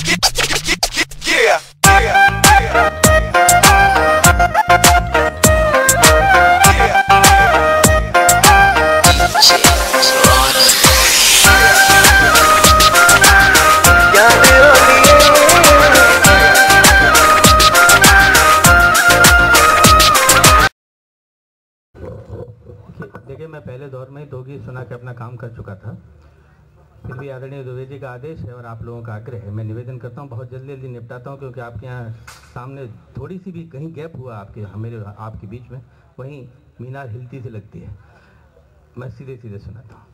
देखिए, मैं पहले दौर में ही दो गीत सुना के अपना काम कर चुका था। फिर भी आदरणीय दुबे जी का आदेश है और आप लोगों का आग्रह है, मैं निवेदन करता हूँ बहुत जल्दी जल्दी निपटाता हूँ, क्योंकि आपके यहाँ सामने थोड़ी सी भी कहीं गैप हुआ मेरे आपके बीच में, वहीं मीनार हिलती सी लगती है। मैं सीधे सीधे सुनाता हूँ।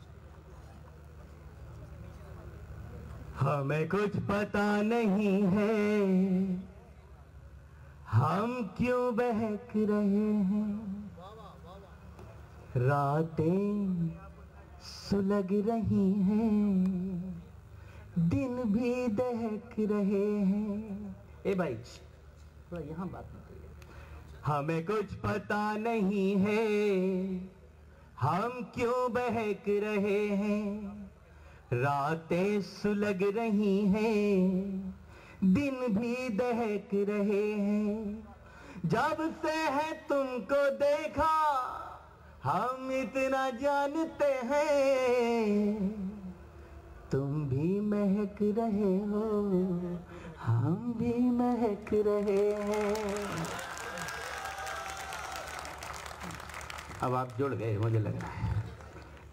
हमें कुछ पता नहीं है हम क्यों बहक रहे हैं, रातें सुलग रही हैं, दिन भी दहक रहे हैं। ए भाई तो यहाँ बात मत करिए। हमें कुछ पता नहीं है हम क्यों बहक रहे हैं, रातें सुलग रही हैं, दिन भी दहक रहे हैं। जब से है तुमको देखा हम इतना जानते हैं, तुम भी महक रहे हो हम भी महक रहे हैं। अब आप जुड़ गए, मुझे लग रहा है।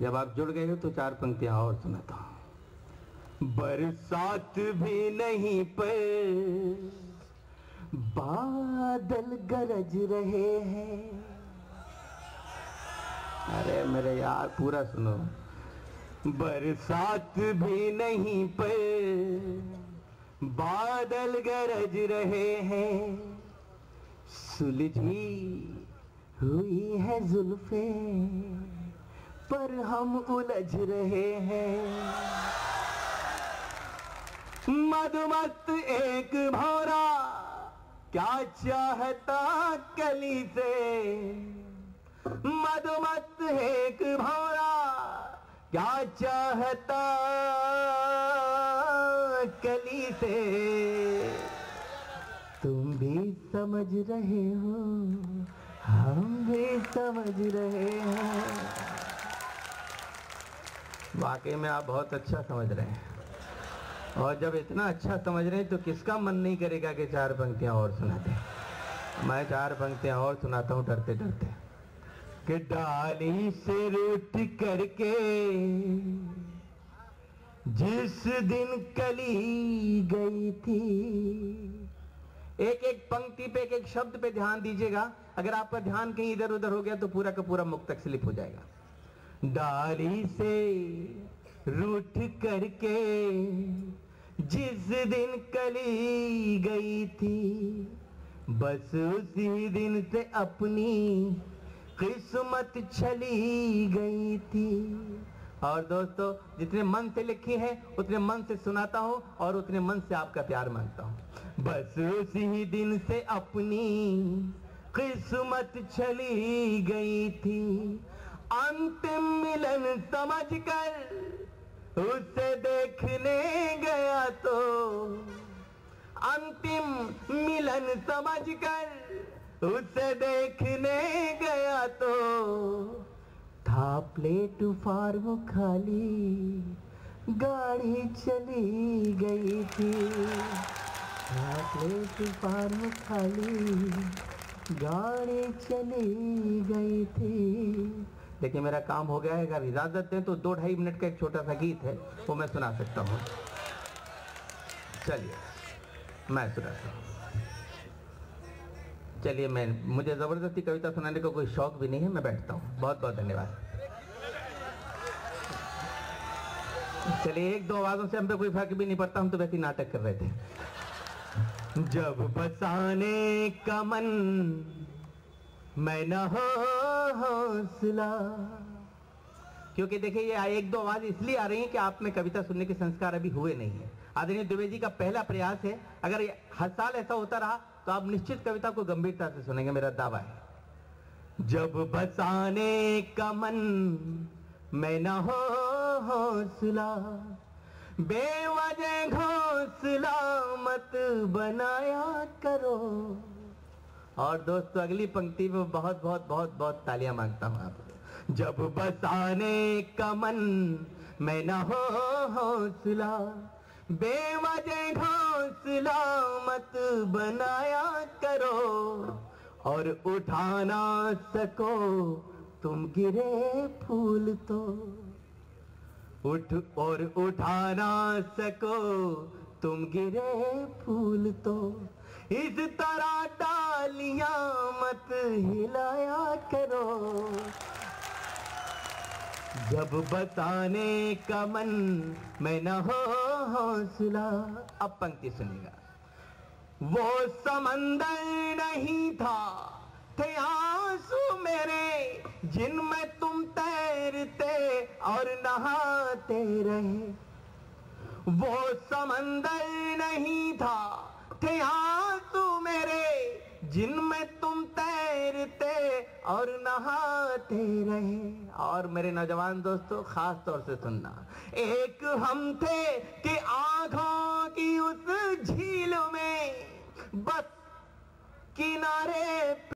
जब आप जुड़ गए हो तो चार पंक्तियां और सुनाता हूं। बरसात भी नहीं पर बादल गरज रहे हैं। अरे मेरे यार पूरा सुनो। बरसात भी नहीं पर बादल गरज रहे हैं, सुलझी हुई है जुल्फे पर हम उलझ रहे हैं। मधुमत एक भौरा क्या चाहता कली से, मधुमत एक भौरा क्या चाहता कली से, तुम भी समझ रहे हो हम भी समझ रहे हैं। वाकई में आप बहुत अच्छा समझ रहे हैं, और जब इतना अच्छा समझ रहे हैं तो किसका मन नहीं करेगा कि चार पंक्तियां और सुनाते। मैं चार पंक्तियां और सुनाता हूं डरते डरते। कि डाली से रूठ करके जिस दिन कली गई थी। एक एक पंक्ति पे, एक एक शब्द पे ध्यान दीजिएगा। अगर आपका ध्यान कहीं इधर उधर हो गया तो पूरा का पूरा मुक्तक स्लिप हो जाएगा। डाली से रूठ करके जिस दिन कली गई थी, बस उसी दिन से अपनी किस्मत चली गई थी। और दोस्तों, जितने मन से लिखी है उतने मन से सुनाता हूं और उतने मन से आपका प्यार मांगता हूं। बस उसी दिन से अपनी किस्मत चली गई थी, अंतिम मिलन समझकर उसे देखने गया तो, अंतिम मिलन समझकर उसे देखने गया तो, था प्लेटफार्म खाली गाड़ी चली गई थी, था प्लेटफार्म खाली गाड़ी चली गई थी। देखिए मेरा काम हो गया है, अगर इजाजत दें तो 2-2.5 मिनट का एक छोटा सा गीत है वो मैं सुना सकता हूँ। चलिए मैं सुनाता हूँ। चलिए मुझे जबरदस्ती कविता सुनाने का कोई शौक भी नहीं है, मैं बैठता हूँ। बहुत बहुत धन्यवाद। चलिए, एक दो आवाजों से हम पे कोई फर्क भी नहीं पड़ता, हम तो वैसे ही नाटक कर रहे थे। जब बसाने का मन मैं न हो हौसला, क्योंकि देखिए ये एक दो आवाज इसलिए आ रही है कि आप में कविता सुनने के संस्कार अभी हुए नहीं है। आदरणीय दुबे जी का पहला प्रयास है, अगर हर साल ऐसा होता रहा तो आप निश्चित कविता को गंभीरता से सुनेंगे, मेरा दावा है। जब बसाने का मन मैं न हो हौसला, बेवजह घोंसला मत बनाया करो। और दोस्तों अगली पंक्ति में बहुत बहुत बहुत बहुत तालियां मांगता हूं आप। जब बसाने का मन मैं न हो हौसला, बेवजह घोंसला मत बनाया करो। और उठा ना सको तुम गिरे फूल तो, उठा ना सको तुम गिरे फूल तो, इस तरह डालियां मत हिलाया करो। जब बताने का मन मैं न हो हौसला। अब पंक्ति सुनिएगा। वो समंदर नहीं था, थे आंसू मेरे, जिनमें तुम तैरते और नहाते रहे। वो समंदर नहीं था, थे आंसू मेरे, जिनमें तुम तैरते और नहाते रहे। और मेरे नौजवान दोस्तों खास तौर से सुनना, एक हम थे कि आंखों की उस झील में बस किनारे